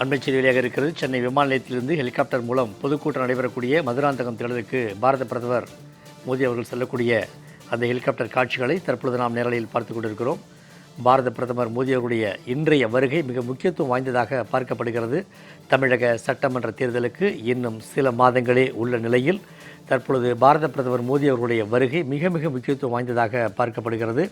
அண்மை செய்தி வெளியாக இருக்கிறது. சென்னை விமான நிலையத்திலிருந்து ஹெலிகாப்டர் மூலம் பொதுக்கூட்டம் நடைபெறக்கூடிய மதுராந்தகம் திடலுக்கு பாரத பிரதமர் மோடி அவர்கள் செல்லக்கூடிய அந்த ஹெலிகாப்டர் காட்சிகளை தற்பொழுது நாம் நேரலையில் பார்த்து கொண்டிருக்கிறோம். பாரத பிரதமர் மோடி அவர்களுடைய இன்றைய வருகை மிக முக்கியத்துவம் வாய்ந்ததாக பார்க்கப்படுகிறது. தமிழக சட்டமன்ற தேர்தலுக்கு இன்னும் சில மாதங்களே உள்ள நிலையில் தற்பொழுது பாரத பிரதமர் மோடி அவர்களுடைய வருகை மிக முக்கியத்துவம் வாய்ந்ததாக பார்க்கப்படுகிறது.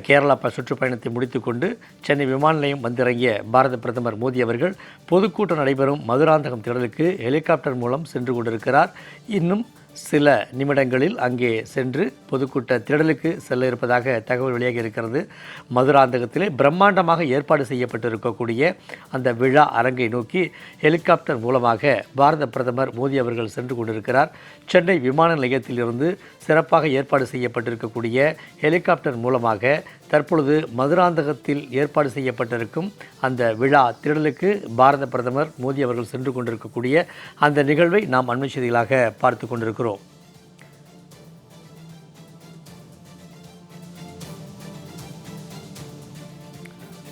கேரளா சுற்றுப்பயணத்தை முடித்துக்கொண்டு சென்னை விமான நிலையம் வந்திறங்கிய பாரத பிரதமர் மோடி அவர்கள் பொதுக்கூட்டம் நடைபெறும் மதுராந்தகம் திடலுக்கு ஹெலிகாப்டர் மூலம் சென்று கொண்டிருக்கிறார். இன்னும் சில நிமிடங்களில் அங்கே சென்று பொதுக்கூட்ட திடலுக்கு செல்ல இருப்பதாக தகவல் வெளியாகி இருக்கிறது. மதுராந்தகத்திலே பிரம்மாண்டமாக ஏற்பாடு செய்யப்பட்டிருக்கக்கூடிய அந்த விழா அரங்கை நோக்கி ஹெலிகாப்டர் மூலமாக பாரத பிரதமர் மோடி அவர்கள் சென்று கொண்டிருக்கிறார். சென்னை விமான நிலையத்திலிருந்து சிறப்பாக ஏற்பாடு செய்யப்பட்டிருக்கக்கூடிய ஹெலிகாப்டர் மூலமாக தற்பொழுது மதுராந்தகத்தில் ஏற்பாடு செய்யப்பட்டிருக்கும் அந்த விழா திடலுக்கு பாரத பிரதமர் மோடி அவர்கள் சென்று கொண்டிருக்கக்கூடிய அந்த நிகழ்வை நாம் அண்மை செய்திகளாக பார்த்து கொண்டிருக்கிறோம்.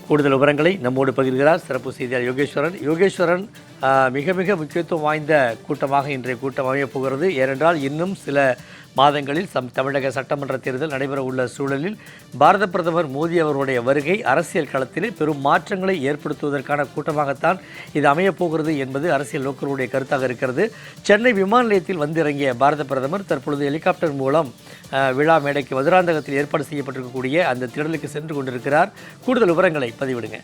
கூடுதல் விவரங்களை நம்மோடு பகிர்கிறார் சிறப்பு செய்தியாளர் யோகேஸ்வரன். யோகேஸ்வரன், மிக முக்கியத்துவம் வாய்ந்த கூட்டமாக இன்றைய கூட்டம் அமையப் போகிறது. ஏனென்றால் இன்னும் சில மாதங்களில் தமிழக சட்டமன்ற தேர்தல் நடைபெற உள்ள சூழலில் பாரத பிரதமர் மோடி அவர்களுடைய வருகை அரசியல் களத்திலே பெரும் மாற்றங்களை ஏற்படுத்துவதற்கான கூட்டமாகத்தான் இது அமையப் போகிறது என்பது அரசியல் நோக்கர்களுடைய கருத்தாக இருக்கிறது. சென்னை விமான நிலையத்தில் வந்திறங்கிய பாரத பிரதமர் தற்பொழுது ஹெலிகாப்டர் மூலம் விழா மேடைக்கு மதுராந்தகத்தில் ஏற்பாடு செய்யப்பட்டிருக்கக்கூடிய அந்த திடலுக்கு சென்று கொண்டிருக்கிறார். கூடுதல் விவரங்களை பதிவிடுங்க.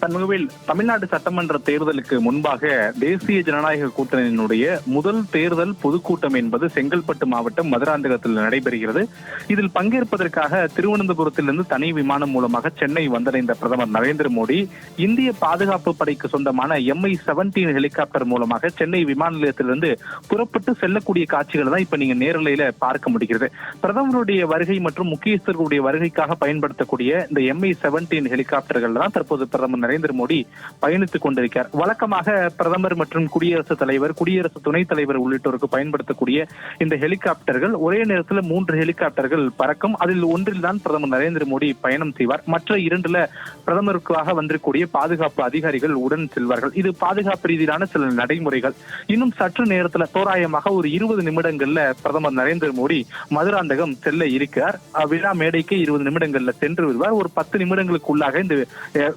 சண்முகவேல், தமிழ்நாடு சட்டமன்ற தேர்தலுக்கு முன்பாக தேசிய ஜனநாயக கூட்டணியினுடைய முதல் தேர்தல் பொதுக்கூட்டம் என்பது செங்கல்பட்டு மாவட்டம் மதுராந்தகத்தில் நடைபெறுகிறது. இதில் பங்கேற்பதற்காக திருவனந்தபுரத்திலிருந்து தனி விமானம் மூலமாக சென்னை வந்தடைந்த பிரதமர் நரேந்திர மோடி இந்திய பாதுகாப்பு படைக்கு சொந்தமான MI-17 ஹெலிகாப்டர் மூலமாக சென்னை விமான நிலையத்திலிருந்து புறப்பட்டு செல்லக்கூடிய காட்சிகளை தான் இப்ப நீங்க நேரலையில பார்க்க முடிகிறது. பிரதமருடைய வருகை மற்றும் முக்கியஸ்தர்களுடைய வருகைக்காக பயன்படுத்தக்கூடிய இந்த MI-17 ஹெலிகாப்டர்கள் தான் தற்போது பிரதமர் நரேந்திர மோடி பயணித்துக் கொண்டிருக்கிறார். வழக்கமாக பிரதமர் மற்றும் குடியரசுத் தலைவர், குடியரசு துணைத் தலைவர் உள்ளிட்டோருக்கு பயன்படுத்தக்கூடிய இந்த ஹெலிகாப்டர்கள் ஒரே நேரத்தில் 3 ஹெலிகாப்டர்கள் பறக்கும். அதில் ஒன்றில் தான் பிரதமர் நரேந்திர மோடி பயணம் செய்வார். மற்ற 2ல பிரதமருக்காக வந்திருக்கக்கூடிய பாதுகாப்பு அதிகாரிகள் உடன் செல்வார்கள். இது பாதுகாப்பு ரீதியிலான சில நடைமுறைகள். இன்னும் சற்று நேரத்தில் தோராயமாக ஒரு 20 நிமிடங்கள்ல பிரதமர் நரேந்திர மோடி மதுராந்தகம் செல்ல இருக்கிறார். விழா மேடைக்கு 20 நிமிடங்கள்ல சென்று வருவார். ஒரு 10 நிமிடங்களுக்குள்ளாக இந்த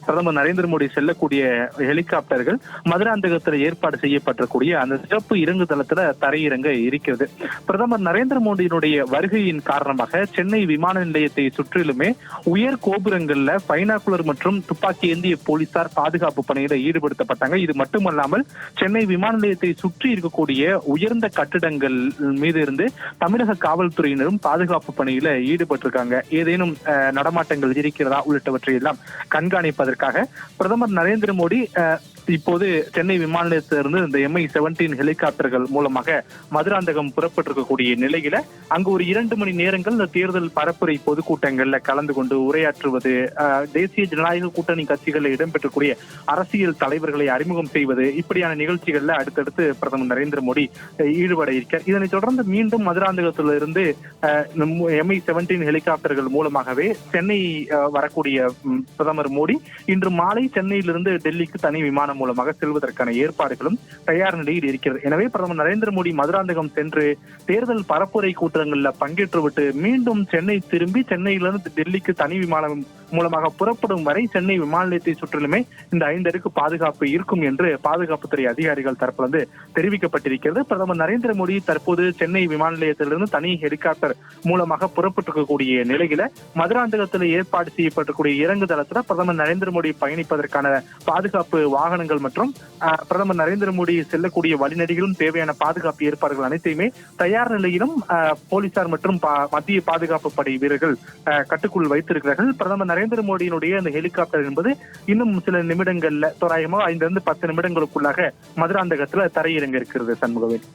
பிரதமர் நரேந்திர மோடி செல்லக்கூடிய ஹெலிகாப்டர்கள் மதுராந்தகத்தில் ஏற்பாடு செய்யப்பட்டிருக்கூடிய அந்த சிறப்பு இறங்கு தளத்துல தரையிறங்க இருக்கிறது. பிரதமர் நரேந்திர மோடியினுடைய வருகையின் காரணமாக சென்னை விமான நிலையத்தை சுற்றிலுமே உயர் கோபுரங்கள்ல பைனாகுலர் மற்றும் துப்பாக்கி ஏந்திய போலீசார் பாதுகாப்பு பணியில ஈடுபடுத்தப்பட்டாங்க. இது மட்டுமல்லாமல் சென்னை விமான நிலையத்தை சுற்றி இருக்கக்கூடிய உயர்ந்த கட்டிடங்கள் மீது இருந்து தமிழக காவல்துறையினரும் பாதுகாப்பு பணியில ஈடுபட்டிருக்காங்க. ஏதேனும் நடமாட்டங்கள் இருக்கிறதா உள்ளிட்டவற்றை எல்லாம் கண்காணிப்பதற்காக பிரதமர் நரேந்திர மோடி இப்போது சென்னை விமான நிலையத்திலிருந்து இந்த MI-17 ஹெலிகாப்டர்கள் மூலமாக மதுராந்தகம் புறப்பட்டிருக்கக்கூடிய நிலையில அங்கு ஒரு 2 மணி நேரங்கள் இந்த தேர்தல் பரப்புரை பொதுக்கூட்டங்கள்ல கலந்து கொண்டு உரையாற்றுவது, தேசிய ஜனநாயக கூட்டணி கட்சிகளில் இடம்பெற்றக்கூடிய அரசியல் தலைவர்களை அறிமுகம் செய்வது, இப்படியான நிகழ்ச்சிகள்ல அடுத்தடுத்து பிரதமர் நரேந்திர மோடி ஈடுபட இருக்கிறார். இதனைத் தொடர்ந்து மீண்டும் மதுராந்தகத்திலிருந்து MI-17 ஹெலிகாப்டர்கள் மூலமாகவே சென்னை வரக்கூடிய பிரதமர் மோடி இன்று மாலை சென்னையிலிருந்து டெல்லிக்கு தனி விமானம் மூலமாக செல்வதற்கான ஏற்பாடுகளும் தயார் நிலையில் இருக்கிறது. எனவே பிரதமர் நரேந்திர மோடி மதுராந்தகம் சென்று தேர்தல் பரப்புரை கூட்டங்களில் பங்கேற்றுவிட்டு மீண்டும் சென்னை திரும்பி சென்னையிலிருந்து டெல்லிக்கு தனி விமானம் மூலமாக புறப்படும் வரை சென்னை விமான நிலையத்தை சுற்றிலுமே இந்த 5 அடுக்கு பாதுகாப்பு இருக்கும் என்று பாதுகாப்புத்துறை அதிகாரிகள் தரப்பிலிருந்து தெரிவிக்கப்பட்டிருக்கிறது. பிரதமர் நரேந்திர மோடி தற்போது சென்னை விமான நிலையத்திலிருந்து தனி ஹெலிகாப்டர் மூலமாக புறப்பட்டிருக்கக்கூடிய நிலையில மதுராந்தகத்தில் ஏற்பாடு செய்யப்பட்டிருக்கூடிய இறங்கு தளத்துல பிரதமர் நரேந்திர மோடி பயணிப்பதற்கான பாதுகாப்பு வாகனங்கள் மற்றும் பிரதமர் நரேந்திர மோடி செல்லக்கூடிய வழிநெடுகிலும் தேவையான பாதுகாப்பு ஏற்பாடுகள் அனைத்தையுமே தயார் நிலையிலும் போலீசார் மற்றும் மத்திய பாதுகாப்பு படை வீரர்கள் கட்டுக்குள் வைத்திருக்கிறார்கள். பிரதமர் நரேந்திர மோடியினுடைய அந்த ஹெலிகாப்டர் என்பது இன்னும் சில நிமிடங்கள்ல தோராயமாக 5 10 நிமிடங்களுக்குள்ளாக மதுராந்தகத்துல தரையிறங்க இருக்கிறது. சண்முகவேல்.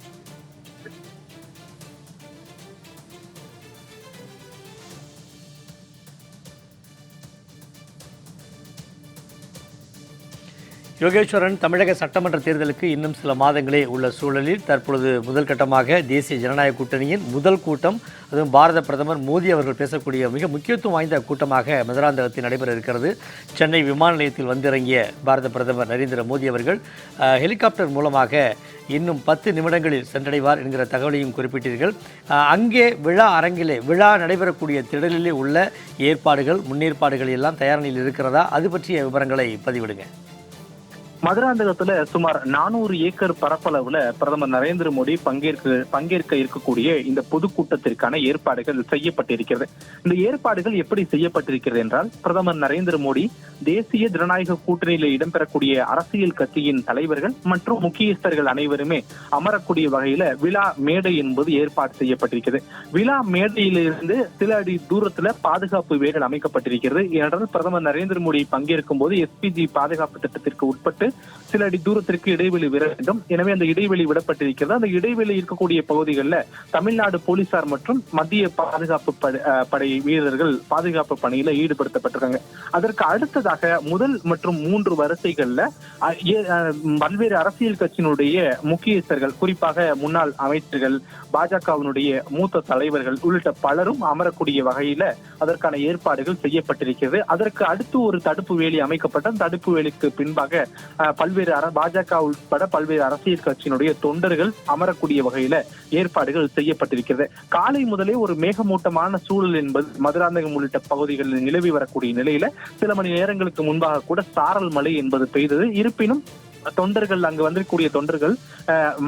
யோகேஸ்வரன், தமிழக சட்டமன்ற தேர்தலுக்கு இன்னும் சில மாதங்களே உள்ள சூழலில் தற்பொழுது முதல் கட்டமாக தேசிய ஜனநாயக கூட்டணியின் முதல் கூட்டம், அதுவும் பாரத பிரதமர் மோடி அவர்கள் பேசக்கூடிய மிக முக்கியத்துவம் வாய்ந்த கூட்டமாக மதுராந்தகத்தில் நடைபெற இருக்கிறது. சென்னை விமான நிலையத்தில் வந்திறங்கிய பாரத பிரதமர் நரேந்திர மோடி அவர்கள் ஹெலிகாப்டர் மூலமாக இன்னும் 10 நிமிடங்களில் சென்றடைவார் என்கிற தகவலையும் குறிப்பிட்டீர்கள். அங்கே விழா அரங்கிலே விழா நடைபெறக்கூடிய திடலிலே உள்ள ஏற்பாடுகள், முன்னேற்பாடுகள் எல்லாம் தயார் நிலையில் இருக்கிறதா? அது பற்றிய விவரங்களை பதிவிடுங்க. மதுராந்தகத்துல சுமார் 400 ஏக்கர் பரப்பளவுல பிரதமர் நரேந்திர மோடி பங்கேற்க இருக்கக்கூடிய இந்த பொதுக்கூட்டத்திற்கான ஏற்பாடுகள் செய்யப்பட்டிருக்கிறது. இந்த ஏற்பாடுகள் எப்படி செய்யப்பட்டிருக்கிறது என்றால், பிரதமர் நரேந்திர மோடி தேசிய ஜனநாயக கூட்டணியில் இடம்பெறக்கூடிய அரசியல் கட்சியின் தலைவர்கள் மற்றும் முக்கியஸ்தர்கள் அனைவருமே அமரக்கூடிய வகையில விழா மேடை என்பது ஏற்பாடு செய்யப்பட்டிருக்கிறது. விழா மேடையிலிருந்து சில அடி தூரத்துல பாதுகாப்பு வேகள் அமைக்கப்பட்டிருக்கிறது. ஏனென்றால் பிரதமர் நரேந்திர மோடி பங்கேற்கும் போது எஸ்பிஜி பாதுகாப்பு திட்டத்திற்கு உட்பட்டு சில அடி தூரத்திற்கு இடைவெளி விட வேண்டும். எனவே அந்த இடைவெளி விடப்பட்டிருக்கிறது. அந்த இடைவெளி இருக்கக்கூடிய பகுதிகளில் தமிழ்நாடு போலீசார் மற்றும் மத்திய பாதுகாப்பு படை வீரர்கள் பாதுகாப்பு பணியில ஈடுபடுத்தப்பட்டிருக்காங்க. அதற்கு அடுத்ததாக முதல் மற்றும் 3 வரிசைகள்ல பல்வேறு அரசியல் கட்சியினுடைய முக்கியஸ்தர்கள், குறிப்பாக முன்னாள் அமைச்சர்கள், பாஜகவினுடைய மூத்த தலைவர்கள் உள்ளிட்ட பலரும் அமரக்கூடிய வகையில அதற்கான ஏற்பாடுகள் செய்யப்பட்டிருக்கிறது. அதற்கு அடுத்து ஒரு தடுப்பு வேலி அமைக்கப்பட்ட தடுப்பு வேலிக்கு பின்பாக பல்வேறு பாஜக உட்பட பல்வேறு அரசியல் கட்சியினுடைய தொண்டர்கள் அமரக்கூடிய வகையில ஏற்பாடுகள் செய்யப்பட்டிருக்கிறது. காலை முதலே ஒரு மேகமூட்டமான சூழல் என்பது மதுராந்தகம் உள்ளிட்ட பகுதிகளில் நிலவி வரக்கூடிய நிலையில சில மணி நேரங்களுக்கு முன்பாக கூட சாரல் மழை என்பது பெய்தது. இருப்பினும் தொண்டர்கள், அங்கு வந்திருக்கக்கூடிய தொண்டர்கள்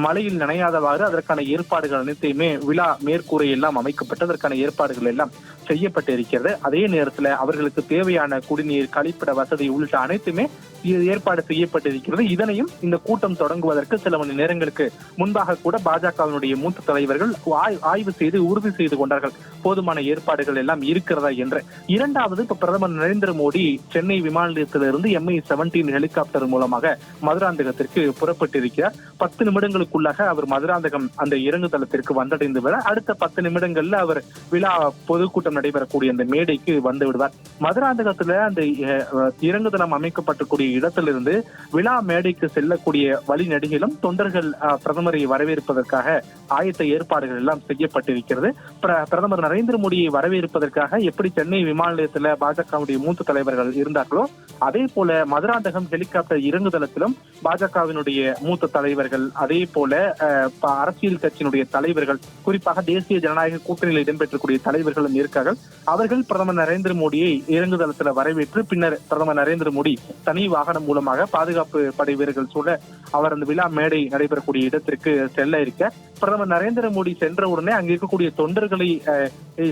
மழையில் நனையாதவாறு அதற்கான ஏற்பாடுகள் அனைத்தையுமே விழா மேற்கூரை எல்லாம் அமைக்கப்பட்டு அதற்கான ஏற்பாடுகள் எல்லாம் செய்யப்பட்டு இருக்கிறது. அதே நேரத்தில் அவர்களுக்கு தேவையான குடிநீர், கழிப்பிட வசதி உள்ளிட்ட அனைத்துமே ஏற்பாடு செய்யப்பட்டிருக்கிறது. இதனையும் இந்த கூட்டம் தொடங்குவதற்கு சில மணி நேரங்களுக்கு முன்பாக கூட பாஜகவினுடைய மூத்த தலைவர்கள் ஆய்வு செய்து உறுதி செய்து கொண்டார்கள் போதுமான ஏற்பாடுகள் எல்லாம் இருக்கிறதா என்று. இரண்டாவது, இப்ப பிரதமர் நரேந்திர மோடி சென்னை விமான நிலையத்திலிருந்து MI-17 ஹெலிகாப்டர் மூலமாக மதுராந்தகத்திற்கு புறப்பட்டிருக்கிறார். 10 நிமிடங்களுக்குள்ளாக அவர் மதுராந்தகம் அந்த இறங்கு தளத்திற்கு வந்தடைந்து விட அடுத்த 10 நிமிடங்கள்ல அவர் விழா பொதுக்கூட்டம் நடைபெறக்கூடிய அந்த மேடைக்கு வந்து விடுவார். மதுராந்தகத்துல அந்த இறங்குதளம் அமைக்கப்பட்டிருக்கூடிய இடத்திலிருந்து விழா மேடைக்கு செல்லக்கூடிய வழிநெடுகிலும் தொண்டர்கள் பிரதமரை வரவேற்பதற்காக ஆயத்த ஏற்பாடுகள் எல்லாம் செய்யப்பட்டிருக்கிறது. பிரதமர் நரேந்திர மோடியை வரவேற்பதற்காக எப்படி சென்னை விமான நிலையத்துல பாஜகவுடைய மூத்த தலைவர்கள் இருந்தார்களோ அதே போல மதுராந்தகம் ஹெலிகாப்டர் இறங்குதளத்திலும் பாஜகவினுடைய மூத்த தலைவர்கள், அதே போல அரசியல் கட்சியினுடைய தலைவர்கள், குறிப்பாக தேசிய ஜனநாயக கூட்டணியில் இடம்பெற்றக்கூடிய தலைவர்களும் இருக்கார்கள். அவர்கள் பிரதமர் நரேந்திர மோடியை இறங்குதளத்தில் வரவேற்று பின்னர் பிரதமர் நரேந்திர மோடி தனி வாகனம் மூலமாக பாதுகாப்பு படை வீரர்கள் சூழ அவர் அந்த விழா மேடை நடைபெறக்கூடிய இடத்திற்கு செல்ல இருக்க, பிரதமர் நரேந்திர மோடி சென்ற உடனே அங்கு இருக்கக்கூடிய தொண்டர்களை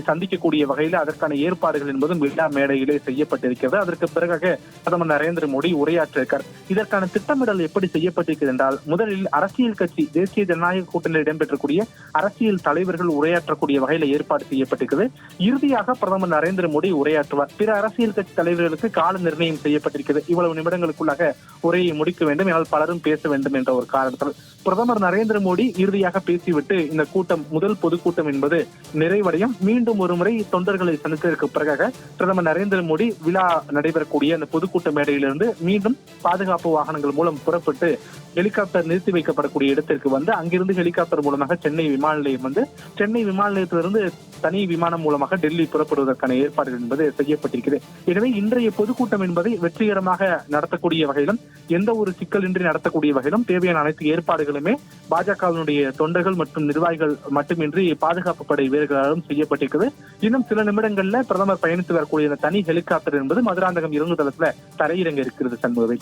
சந்திக்கக்கூடிய வகையில் அதற்கான ஏற்பாடுகள் என்பதும் விழா மேடையிலே செய்யப்பட்டிருக்கிறது. அதற்கு பிறகு பிரதமர் நரேந்திர மோடி உரையாற்றிருக்கார். இதற்கான திட்டமிடல் எப்படி செய்யப்பட்டிருக்கிறது என்றால், முதலில் அரசியல் கட்சி தேசிய ஜனநாயக கூட்டணியில் இடம்பெற்றக்கூடிய அரசியல் தலைவர்கள் உரையாற்றக்கூடிய வகையில் ஏற்பாடு செய்யப்பட்டிருக்கிறது. இறுதியாக பிரதமர் நரேந்திர மோடி உரையாற்றுவார். பிற அரசியல் கட்சி தலைவர்களுக்கு கால நிர்ணயம் செய்யப்பட்டிருக்கிறது. இவ்வளவு நிமிடங்களுக்குள்ளாக உரையை முடிக்க வேண்டும், என்னால் பலரும் பேச வேண்டும் என்ற ஒரு காரணத்தால் பிரதமர் நரேந்திர மோடி இறுதியாக பேசிவிட்டு இந்த கூட்டம், முதல் பொதுக்கூட்டம் என்பது நிறைவடையும். மீண்டும் ஒருமுறை தொண்டர்களை சந்தித்ததற்கு பிறகு பிரதமர் நரேந்திர மோடி விழா நடைபெறக்கூடிய அந்த பொதுக்கூட்ட மேடையிலிருந்து மீண்டும் பாதுகாப்பு வாகனங்கள் மூலம் புறப்பட்டு ஹெலிகாப்டர் நிறுத்தி வைக்கப்படக்கூடிய இடத்திற்கு வந்து அங்கிருந்து ஹெலிகாப்டர் மூலமாக சென்னை விமான நிலையம் வந்து சென்னை விமான நிலையத்திலிருந்து தனி விமானம் மூலமாக டெல்லி புறப்படுவதற்கான ஏற்பாடுகள் என்பது செய்யப்பட்டிருக்கிறது. எனவே இன்றைய பொதுக்கூட்டம் என்பதை வெற்றிகரமாக நடத்தக்கூடிய வகையிலும் எந்த ஒரு சிக்கலின்றி நடத்தக்கூடிய வகையிலும் தேவையான அனைத்து ஏற்பாடுகளுமே பாஜகவினுடைய தொண்டர்கள் மற்றும் நிர்வாகிகள் மட்டுமின்றி பாதுகாப்பு படை வீரர்களாலும் செய்யப்பட்டிருக்கிறது. இன்னும் சில நிமிடங்கள்ல பிரதமர் பயணித்து வரக்கூடிய தனி ஹெலிகாப்டர் என்பது மதுராந்தகம் இறங்குதளத்துல தரையிறங்க இருக்கிறது. சண்முகவை.